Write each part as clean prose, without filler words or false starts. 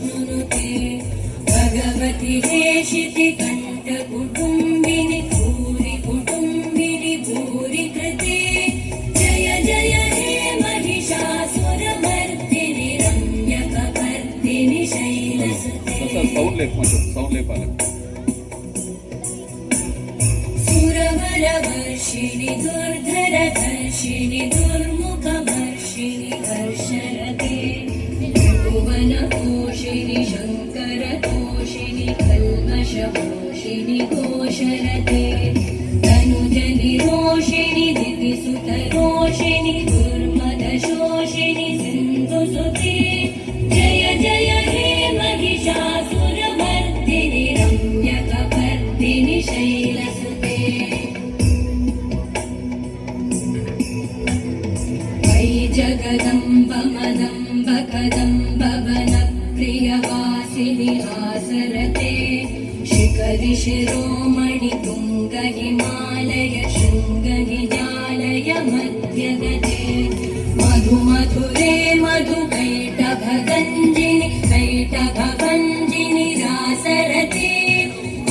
नुनुते भगवति हेशिति कंठ कुटुंबिनि भूरि कुटुंबिनि भूरि कृते जय जय हे महिषासुरमर्दिनि रम्यकपर्दिनि शैलसुते सुरवरवर्षिणि दुर्धरधर्षिणि दुर्मुखवर्षिणि हर्षरते भुवनपोषिणि शङ्करतोषिणि कल्मषपोषिणि घोषरते तनुजनिरोषिणि दिविसुतरोषिणि दुर्मदशोषिणि सिन्धुसुते जय जय हे महिषासुरमर्दिनि रम्यकपर्दिनि शैलसुते वै जगदम्ब मदम्ब कदम्ब वनप्रियवासिनि आसरते शिखरि शिरोमणि तुङ्ग हिमालय शृङ्ग निजालय मध्यगते मधु मधुरे मधुकैटभगञ्जिनि कैटभभञ्जिनि रासरते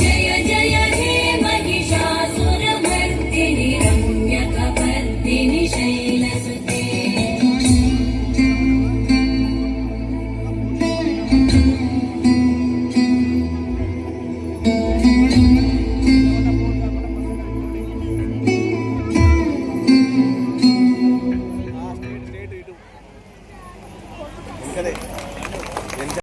जय जय हे महिषासुरमर्दिनि रम्यकपर्दिनि शैलसुते Correct.